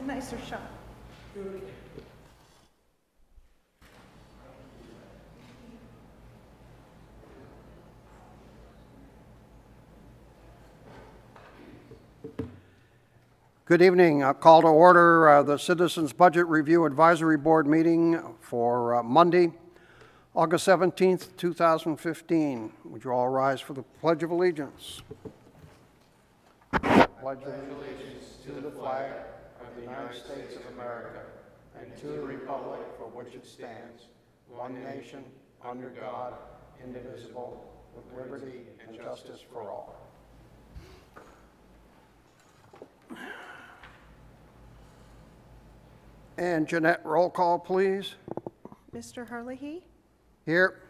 a nicer shot. Good evening. I'll call to order the Citizens Budget Review Advisory Board meeting for Monday, August 17th, 2015. Would you all rise for the Pledge of Allegiance? I pledge allegiance to the flag of the United States of America and to the republic for which it stands, one nation, under God, indivisible, with liberty and justice for all. And Jeanette, roll call, please. Mr. Herlihy? Here.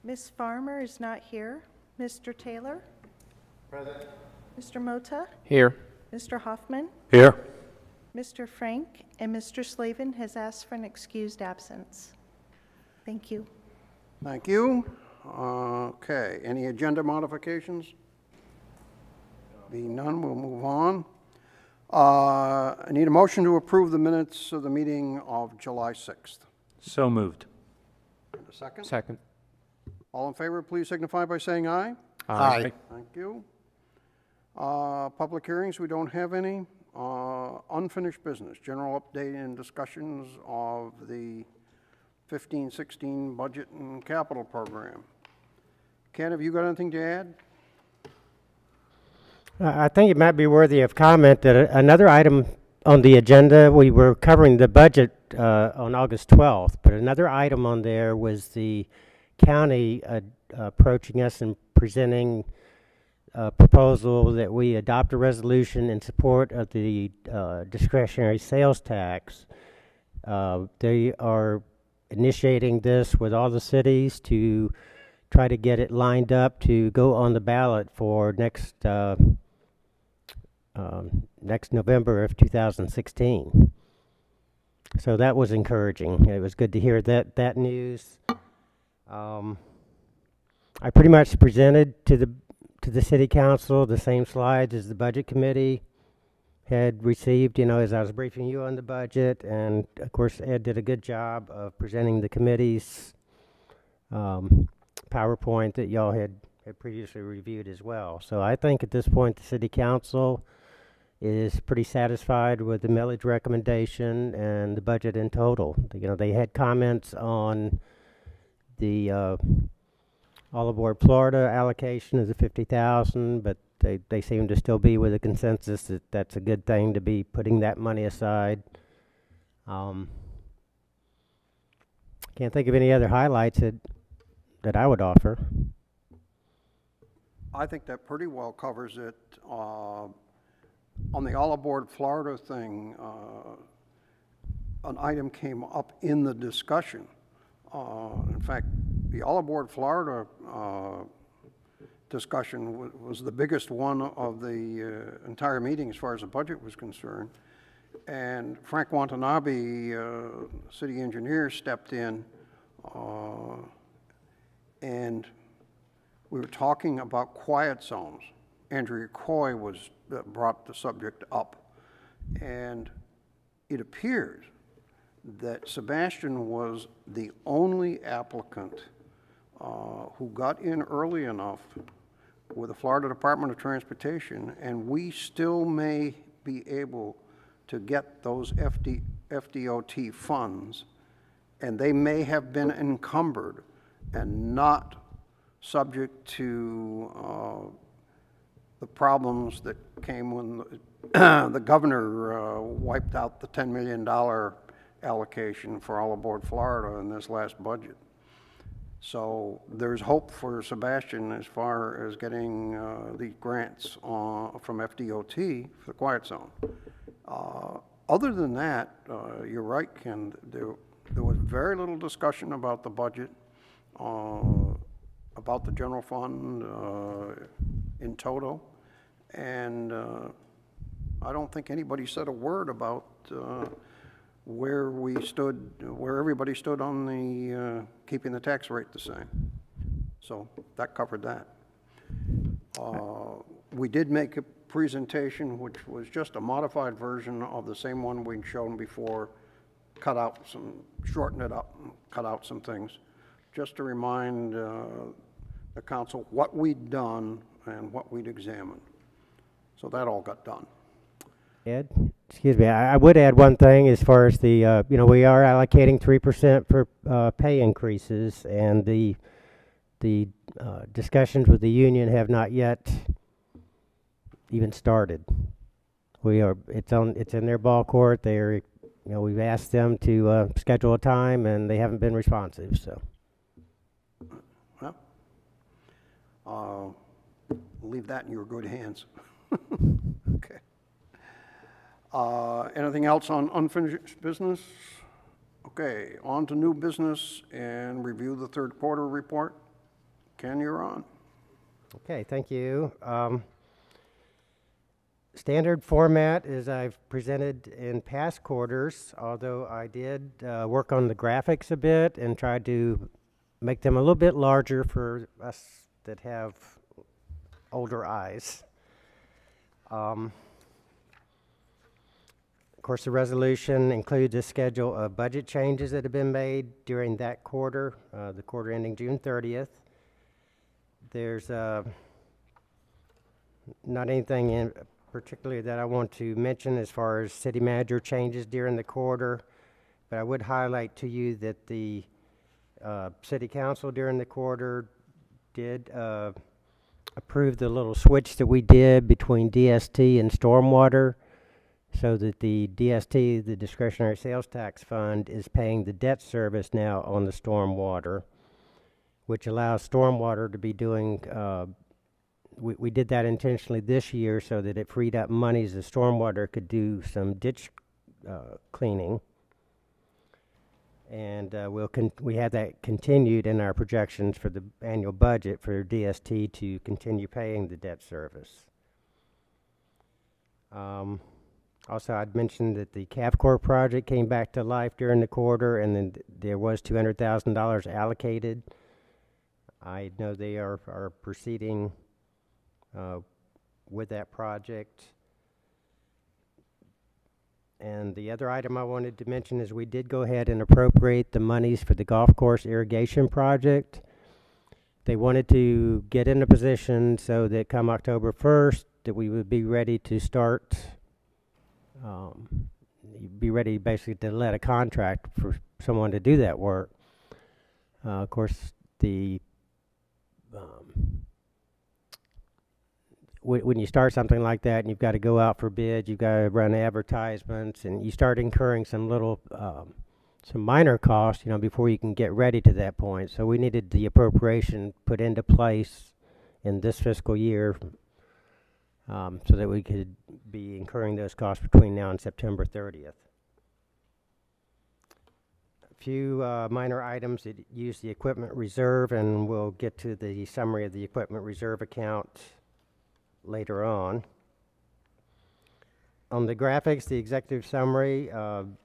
Ms. Farmer is not here. Mr. Taylor? Present. Mr. Mota? Here. Mr. Hoffman? Here. Mr. Frank? And Mr. Slavin has asked for an excused absence. Thank you. Thank you. Okay, any agenda modifications? Being none, we'll move on. I need a motion to approve the minutes of the meeting of July 6th. So moved. And a second? Second. All in favor, please signify by saying aye. Aye. Thank you. Public hearings, we don't have any. Unfinished business, general update and discussions of the 15-16 budget and capital program. Ken, have you got anything to add? I think it might be worthy of comment that another item on the agenda, we were covering the budget on August 12th, but another item on there was the county approaching us and presenting a proposal that we adopt a resolution in support of the discretionary sales tax. They are initiating this with all the cities to try to get it lined up to go on the ballot for next November of 2016. So that was encouraging. It was good to hear that news. I pretty much presented to the city council the same slides as the budget committee had received, you know, as I was briefing you on the budget, and of course Ed did a good job of presenting the committee's PowerPoint that y'all had previously reviewed as well. So I think at this point the city council is pretty satisfied with the millage recommendation and the budget in total. You know, they had comments on the all aboard Florida allocation of the $50,000, but they seem to still be with a consensus that that's a good thing to be putting that money aside. Can't think of any other highlights that I would offer. I think that pretty well covers it. On the all aboard Florida thing, an item came up in the discussion. In fact, the all aboard Florida discussion was the biggest one of the entire meeting as far as the budget was concerned. And Frank Watanabe, city engineer, stepped in and we were talking about quiet zones. Andrea Coy brought the subject up, and it appears that Sebastian was the only applicant who got in early enough with the Florida Department of Transportation, and we still may be able to get those FDOT funds, and they may have been encumbered and not subject to the problems that came when the governor wiped out the $10 million allocation for all aboard Florida in this last budget. So there's hope for Sebastian as far as getting the grants from FDOT for the quiet zone. Other than that, you're right, Ken, there was very little discussion about the budget, about the general fund in total, and I don't think anybody said a word about where everybody stood on the keeping the tax rate the same. So that covered that. We did make presentation, which was just a modified version of the same one we'd shown before, shorten it up, and cut out some things, just to remind the council what we'd done and what we'd examined. So that all got done. Ed, excuse me, I would add one thing as far as the, we are allocating 3% for pay increases, and the discussions with the union have not yet even started. It's in their ball court. We've asked them to schedule a time, and they haven't been responsive, so. Well, leave that in your good hands. Okay. Anything else on unfinished business? Okay, on to new business and review the third quarter report. Ken, you're on. Okay, thank you. Standard format is I've presented in past quarters, although I did work on the graphics a bit and tried to make them a little bit larger for us that have older eyes. Of course, the resolution includes a schedule of budget changes that have been made during that quarter, the quarter ending June 30th. There's not anything in particularly that I want to mention as far as city manager changes during the quarter, but I would highlight to you that the city council during the quarter did approve the little switch that we did between DST and stormwater, so that the DST, the discretionary sales tax fund, is paying the debt service now on the stormwater, which allows stormwater to be doing, we did that intentionally this year so that it freed up monies the stormwater could do some ditch cleaning. And we have that continued in our projections for the annual budget for DST to continue paying the debt service. Also, I'd mentioned that the Cavcore project came back to life during the quarter, and then there was $200,000 allocated. I know they are proceeding with that project. And the other item I wanted to mention is we did go ahead and appropriate the monies for the golf course irrigation project. They wanted to get in a position so that come October 1st that we would be ready to start, be ready basically to let a contract for someone to do that work. Of course, when you start something like that and you've got to go out for bids, you've got to run advertisements, and you start incurring some minor costs, before you can get ready to that point. So we needed the appropriation put into place in this fiscal year so that we could be incurring those costs between now and September 30th. A few minor items that use the equipment reserve, and we'll get to the summary of the equipment reserve account later on. On the graphics, the executive summary, and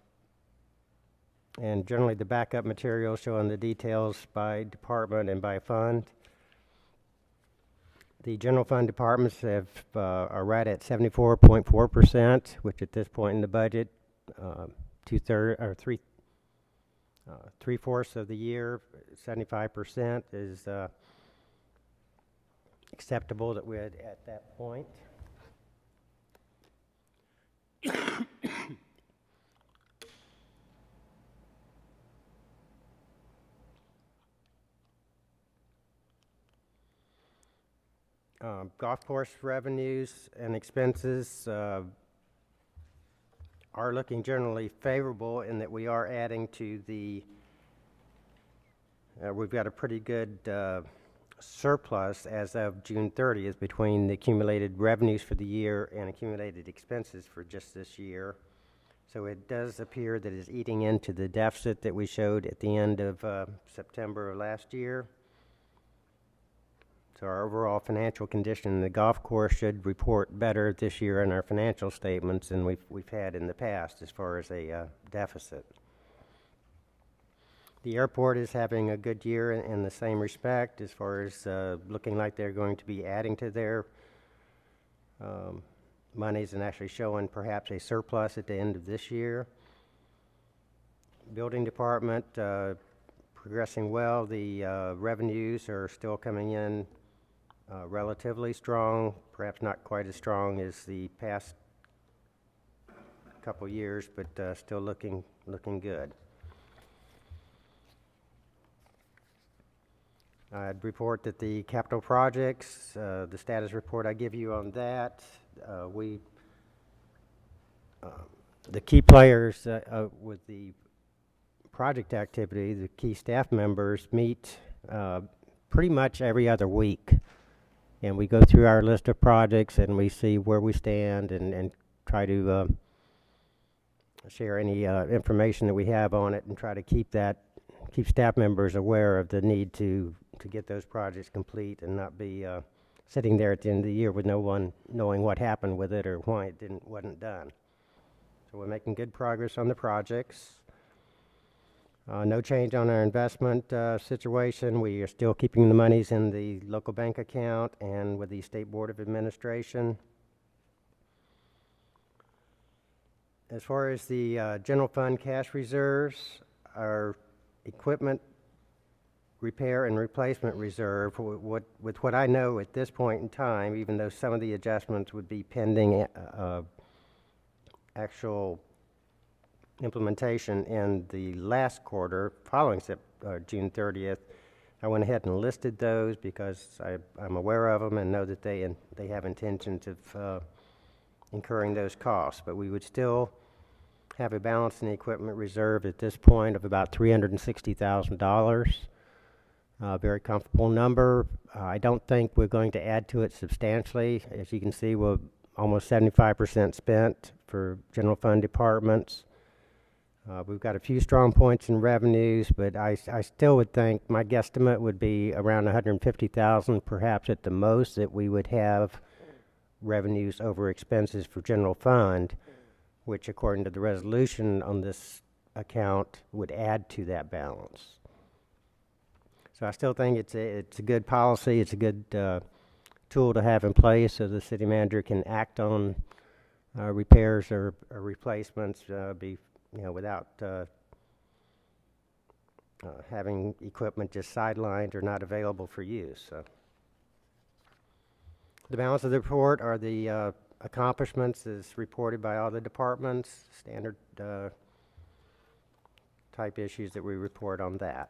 generally the backup material showing the details by department and by fund. The general fund departments are right at 74.4%, which at this point in the budget, three-fourths of the year, 75% is acceptable that we're at that point. Golf course revenues and expenses are looking generally favorable in that we are adding to the, we've got a pretty good surplus as of June 30th between the accumulated revenues for the year and accumulated expenses for just this year. So it does appear that it's eating into the deficit that we showed at the end of September of last year. So our overall financial condition in the golf course should report better this year in our financial statements than we've had in the past as far as a deficit. The airport is having a good year in the same respect as far as looking like they're going to be adding to their monies and actually showing perhaps a surplus at the end of this year. Building department, progressing well. The revenues are still coming in relatively strong, perhaps not quite as strong as the past couple years, but still looking good. I'd report that the capital projects, the status report I give you on that, the key players with the project activity, the key staff members meet pretty much every other week. And we go through our list of projects and we see where we stand and try to share any information that we have on it and try to keep staff members aware of the need to get those projects complete and not be sitting there at the end of the year with no one knowing what happened with it or why it wasn't done. So we're making good progress on the projects. No change on our investment situation. We are still keeping the monies in the local bank account and with the State Board of Administration. As far as the general fund cash reserves, our equipment repair and replacement reserve, with what I know at this point in time, even though some of the adjustments would be pending actual implementation in the last quarter following June 30th, I went ahead and listed those because I'm aware of them and know that they have intentions of incurring those costs. But we would still have a balance in the equipment reserve at this point of about $360,000. Very comfortable number. I don't think we're going to add to it substantially. As you can see, we're almost 75% spent for general fund departments. We've got a few strong points in revenues, but I still would think my guesstimate would be around $150,000, perhaps at the most, that we would have revenues over expenses for general fund, which according to the resolution on this account would add to that balance. So I still think it's a good policy. It's a good tool to have in place so the city manager can act on repairs or replacements without having equipment just sidelined or not available for use. So the balance of the report are the accomplishments as reported by all the departments, standard type issues that we report on that.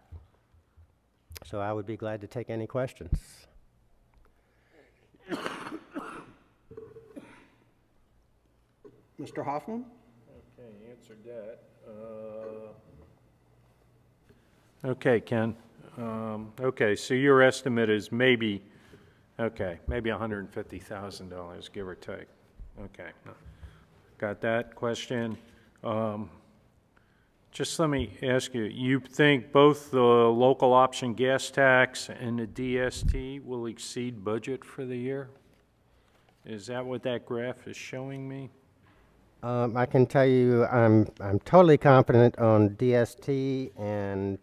So I would be glad to take any questions. Mr. Hoffman? Okay, answered that. Okay, Ken. Okay, so your estimate is maybe $150,000, give or take. Okay, got that question. Just let me ask you, you think both the local option gas tax and the DST will exceed budget for the year? Is that what that graph is showing me? I can tell you I'm totally confident on DST and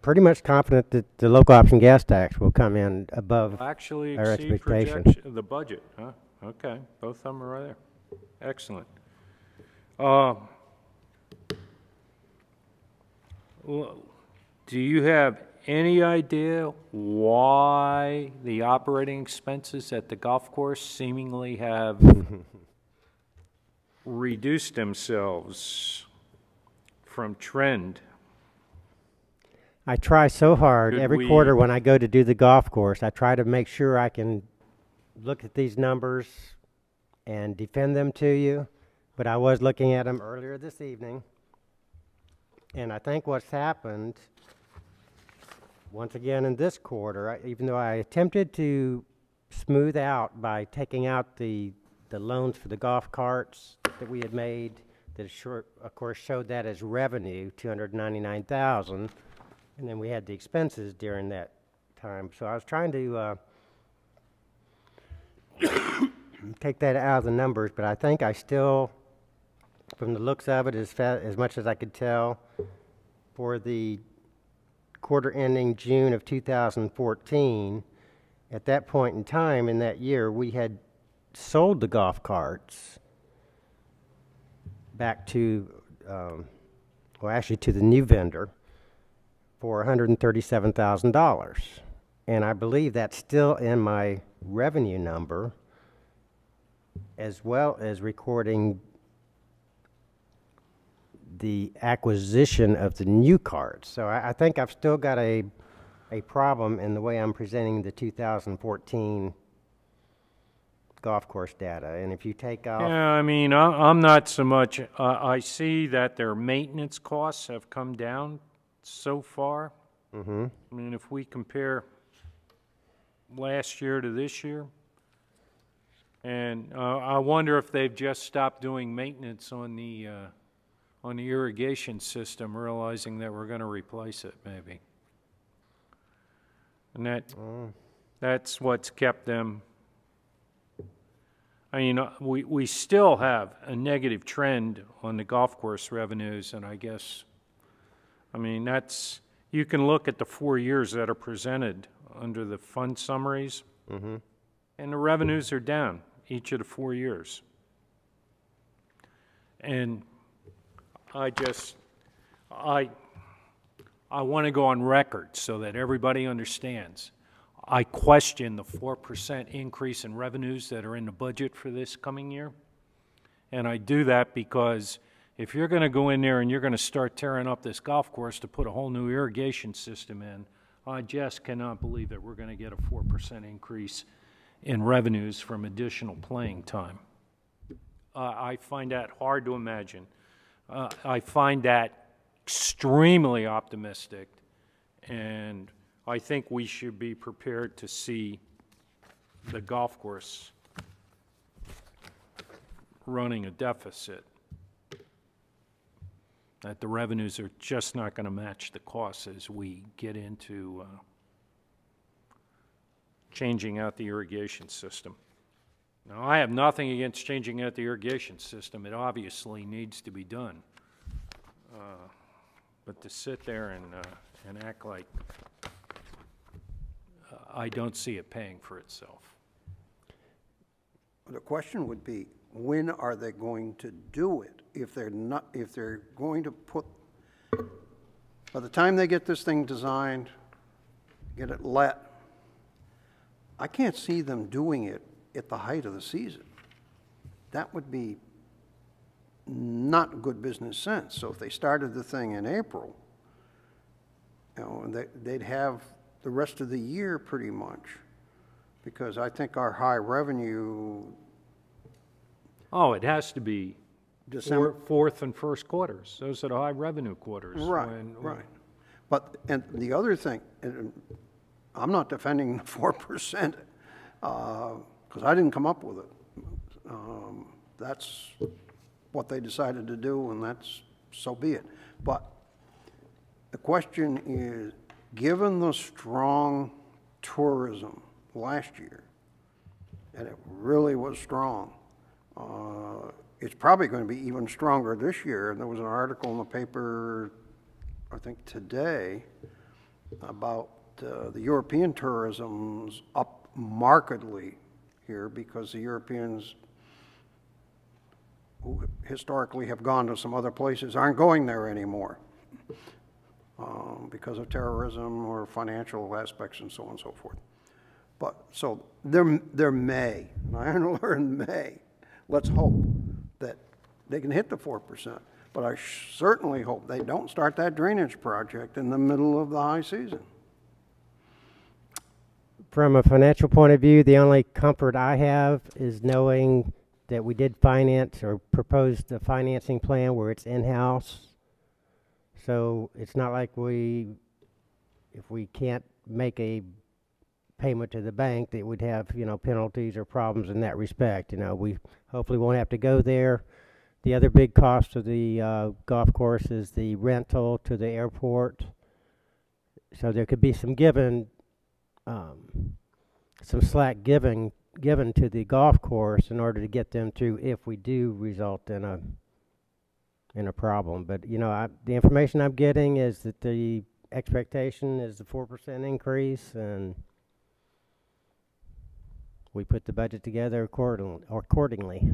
pretty much confident that the local option gas tax will come in above Actually our exceed expectations. the budget, huh? Okay, both of them are right there. Excellent. Do you have any idea why the operating expenses at the golf course seemingly have reduced themselves from trend? I try so hard every quarter when I go to do the golf course. I try to make sure I can look at these numbers and defend them to you. But I was looking at them earlier this evening, and I think what's happened, once again in this quarter, even though I attempted to smooth out by taking out the loans for the golf carts that we had made, that of course showed that as revenue, $299,000, and then we had the expenses during that time. So I was trying to take that out of the numbers, but I think I still, from the looks of it, as much as I could tell, for the quarter ending June of 2014 at that point in time in that year, we had sold the golf carts back to, well, actually to the new vendor for $137,000. And I believe that's still in my revenue number, as well as recording the acquisition of the new carts. So I think I've still got a problem in the way I'm presenting the 2014 golf course data. And if you take off... Yeah, I mean, I'm not so much, I see that their maintenance costs have come down so far. Mm-hmm. I mean, if we compare last year to this year, and I wonder if they've just stopped doing maintenance on the irrigation system, realizing that we're going to replace it, maybe. And that's what's kept them. I mean, we still have a negative trend on the golf course revenues, and I guess, I mean, that's, you can look at the 4 years that are presented under the fund summaries, Mm-hmm. and the revenues are down each of the 4 years. And I want to go on record so that everybody understands. I question the 4% increase in revenues that are in the budget for this coming year. And I do that because if you're going to go in there and you're going to start tearing up this golf course to put a whole new irrigation system in, I just cannot believe that we're going to get a 4% increase in revenues from additional playing time. I find that hard to imagine. I find that extremely optimistic, and I think we should be prepared to see the golf course running a deficit, that the revenues are just not going to match the costs as we get into changing out the irrigation system. Now, I have nothing against changing out the irrigation system. It obviously needs to be done. But to sit there and act like I don't see it paying for itself. The question would be, when are they going to do it? If they're going to put, by the time they get this thing designed, get it let, I can't see them doing it at the height of the season. That would be not good business sense. So if they started the thing in April, you know, they'd have the rest of the year pretty much, because I think our high revenue. Oh, it has to be December. fourth and first quarters. Those are the high revenue quarters. Right, right. But, and the other thing, and I'm not defending the 4%, because I didn't come up with it. That's what they decided to do, and that's, so be it. But the question is, given the strong tourism last year, and it really was strong, it's probably going to be even stronger this year. And there was an article in the paper, I think today, about the European tourism's up markedly here because the Europeans who historically have gone to some other places aren't going there anymore because of terrorism or financial aspects and so on and so forth. But so there may, and I learned may, let's hope that they can hit the 4%. But I certainly hope they don't start that drainage project in the middle of the high season. From a financial point of view, the only comfort I have is knowing that we did finance or proposed a financing plan where it's in-house. So it's not like if we can't make a payment to the bank, that would have, you know, penalties or problems in that respect. You know, we hopefully won't have to go there. The other big cost of the golf course is the rental to the airport. So there could be some some slack given to the golf course in order to get them through if we do result in a problem. But you know, the information I'm getting is that the expectation is the 4% increase, and we put the budget together accordingly.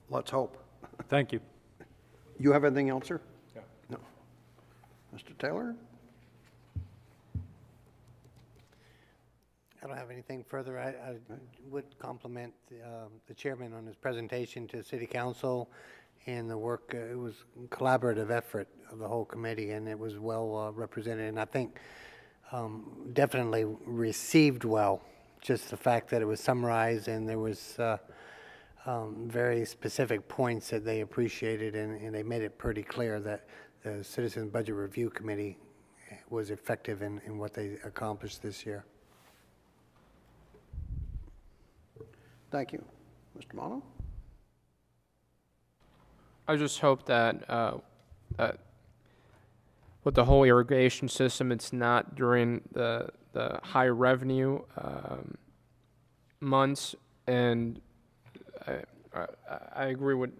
Let's hope. Thank you. You have anything else, sir? Yeah. No. Mr. Taylor? I don't have anything further. I would compliment the chairman on his presentation to City Council and the work. It was a collaborative effort of the whole committee, and it was well represented. And I think definitely received well. Just the fact that it was summarized and there was very specific points that they appreciated, and they made it pretty clear that the Citizens Budget Review Committee was effective in what they accomplished this year. Thank you. Mr. Mono? I just hope that that with the whole irrigation system, it's not during the high revenue months, and I agree with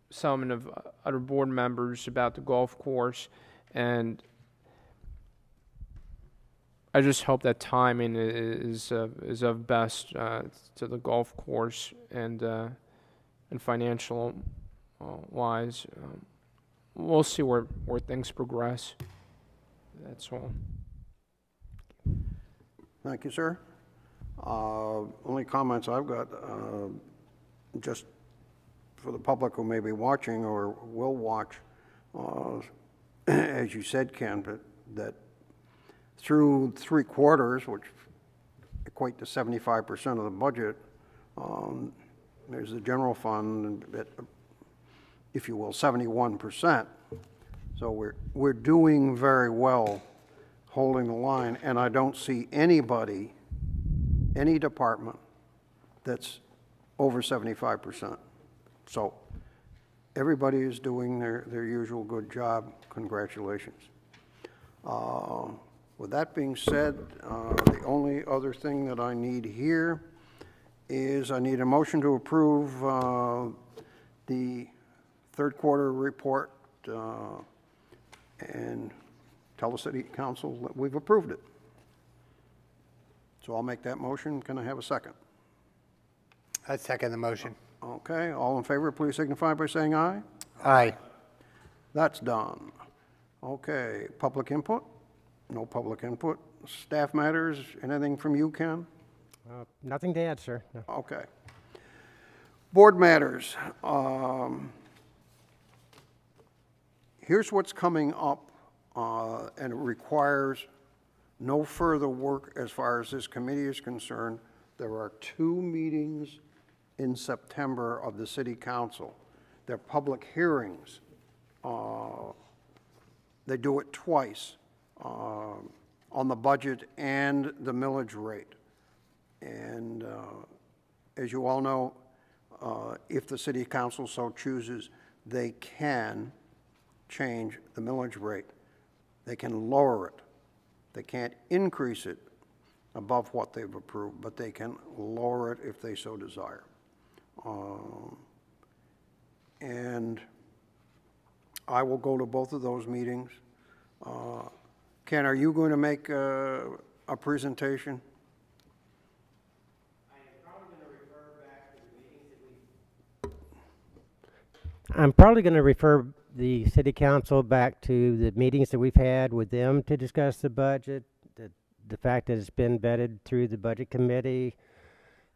some of other board members about the golf course, and I just hope that timing is of best to the golf course and financial wise. We'll see where things progress. That's all. Thank you, sir. Only comments I've got, just for the public who may be watching or will watch, as you said, Ken, that through 3 quarters, which equate to 75% of the budget, there's the general fund at, if you will, 71%. So we're doing very well holding the line, and I don't see anybody, any department that's over 75%. So everybody is doing their usual good job. Congratulations. With that being said, the only other thing that I need here is I need a motion to approve the third quarter report and tell the City Council that we've approved it. So I'll make that motion. Can I have a second? I second the motion. Okay, all in favor, please signify by saying aye. Aye. That's done. Okay, public input? No public input. Staff matters, anything from you, Ken? Nothing to add, sir. No. Okay. Board matters. Here's what's coming up, and it requires no further work as far as this committee is concerned. There are 2 meetings in September of the City Council. They're public hearings. They do it twice on the budget and the millage rate. And as you all know, if the City Council so chooses, they can change the millage rate. They can lower it. They can't increase it above what they've approved, but they can lower it if they so desire. And I will go to both of those meetings. Ken, are you going to make a presentation? I'm probably going to refer the City Council back to the meetings that we've had with them to discuss the budget, the fact that it's been vetted through the Budget Committee.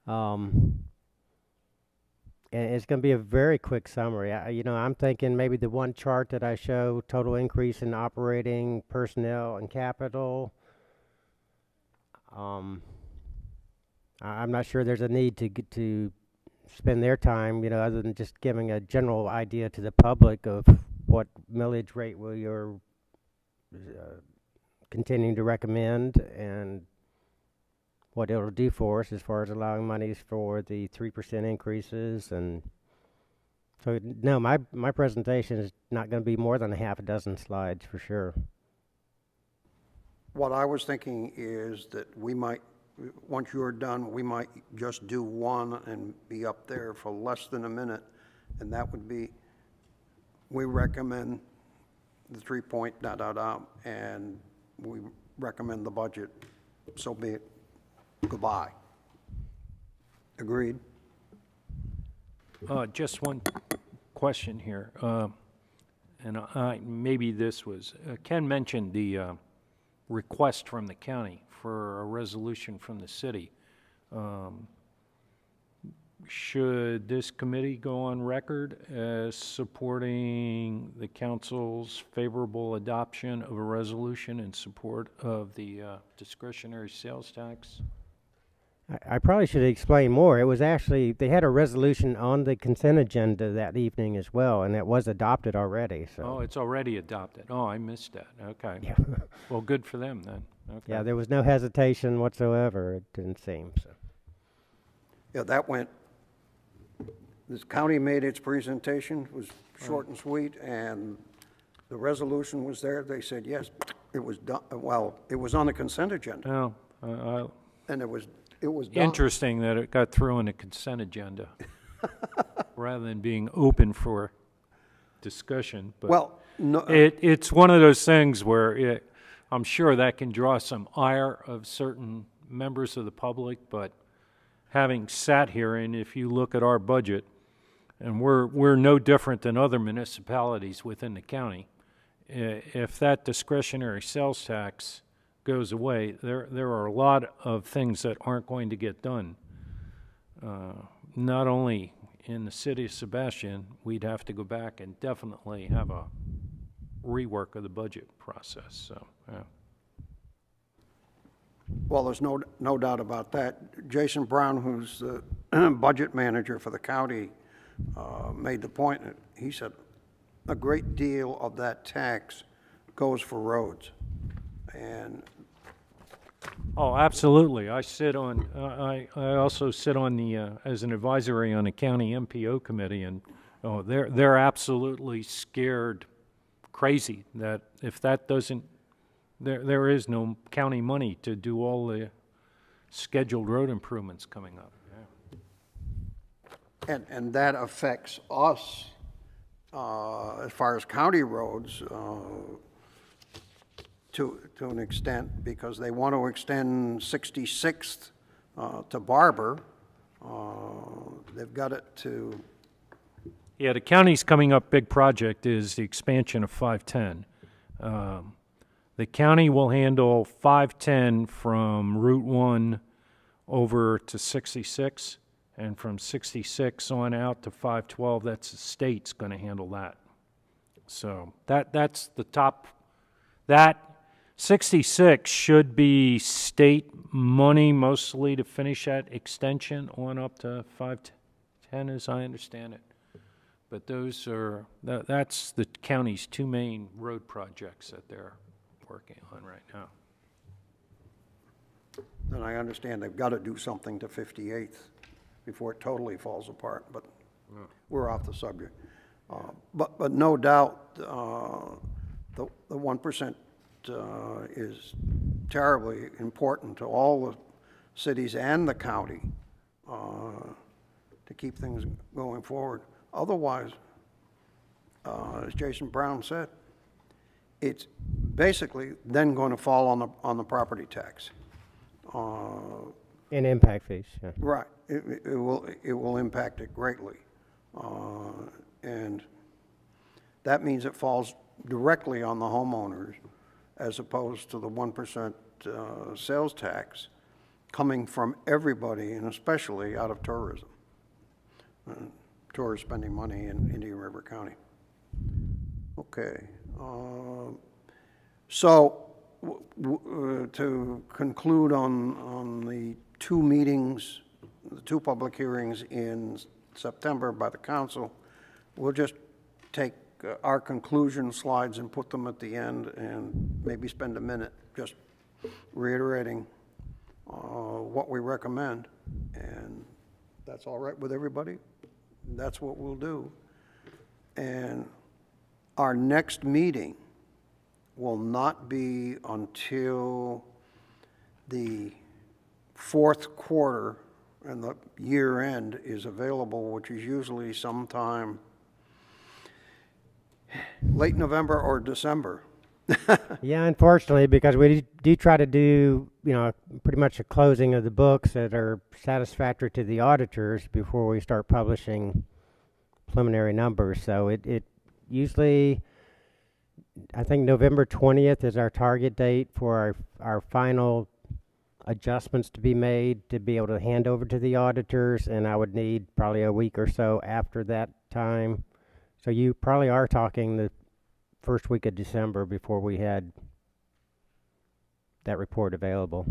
And it's going to be a very quick summary. I'm thinking maybe the one chart that I show, total increase in operating, personnel, and capital. I'm not sure there's a need to spend their time, other than just giving a general idea to the public of what millage rate we are continuing to recommend and what it'll do for us as far as allowing monies for the 3% increases. And so, no, my presentation is not going to be more than a half a dozen slides for sure. What I was thinking is that we might, once you're done, we might just do one and be up there for less than a minute, and that would be, we recommend the 3-point ... and we recommend the budget, so be it. goodbye. Agreed? Just one question here, and maybe this was, Ken mentioned the request from the county for a resolution from the city. Should this committee go on record as supporting the council's favorable adoption of a resolution in support of the discretionary sales tax? I probably should explain more. It was actually, they had a resolution on the consent agenda that evening as well, and it was adopted already, so. Oh, it's already adopted. Oh, I missed that. Okay. Yeah. Well, good for them then. Okay. Yeah, there was no hesitation whatsoever, it didn't seem, so. Yeah, that went, this county made its presentation, it was short and sweet, and the resolution was there. They said, yes, it was done. Well, it was on the consent agenda, Oh, and it was done. interesting that it got through on the consent agenda rather than being open for discussion. But Well, no, it's one of those things where I'm sure that can draw some ire of certain members of the public, but having sat here, and if you look at our budget, and we're no different than other municipalities within the county, if that discretionary sales tax goes away, there are a lot of things that aren't going to get done. Not only in the city of Sebastian, we'd have to go back and definitely have a rework of the budget process. So, yeah. well, there's no doubt about that. Jason Brown, who's the budget manager for the county, made the point. He said a great deal of that tax goes for roads, and Oh, absolutely. I sit on, I also sit on the, as an advisory on the county MPO committee, and oh, they're absolutely scared crazy that if that doesn't, there is no county money to do all the scheduled road improvements coming up. Yeah. and that affects us as far as county roads to an extent, because they want to extend 66th to Barber. They've got it to, Yeah, the county's coming up big project is the expansion of 510. The county will handle 510 from Route 1 over to 66, and from 66 on out to 512, that's the state's going to handle that. So that's the top. That 66 should be state money mostly to finish that extension on up to 510, as I understand it. But those are, that's the county's two main road projects that they're working on right now. and I understand they've got to do something to 58th before it totally falls apart, but we're off the subject. But no doubt the 1% is terribly important to all the cities and the county to keep things going forward. Otherwise, as Jason Brown said, it's basically then going to fall on the property tax. And impact fees, yeah. Right. It will impact it greatly, and that means it falls directly on the homeowners, as opposed to the 1% sales tax coming from everybody, and especially out of tourism. Tourists spending money in Indian River County. Okay. So to conclude on the two meetings, the two public hearings in September by the council, we'll just take our conclusion slides and put them at the end, and maybe spend a minute just reiterating what we recommend. And that's all right with everybody? That's what we'll do. And our next meeting will not be until the fourth quarter, and the year end is available, which is usually sometime late November or December. Yeah, unfortunately, because we do try to do, you know, pretty much a closing of the books that are satisfactory to the auditors before we start publishing preliminary numbers. So it usually, I think November 20th is our target date for our final adjustments to be made to be able to hand over to the auditors, and I would need probably a week or so after that time. So you probably are talking the first week of December before we had that report available.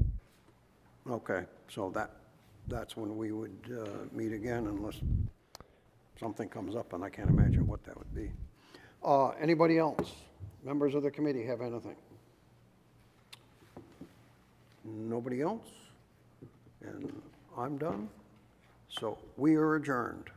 Okay, so that's when we would meet again unless something comes up, and I can't imagine what that would be. Anybody else? Members of the committee have anything? Nobody else? And I'm done. So we are adjourned.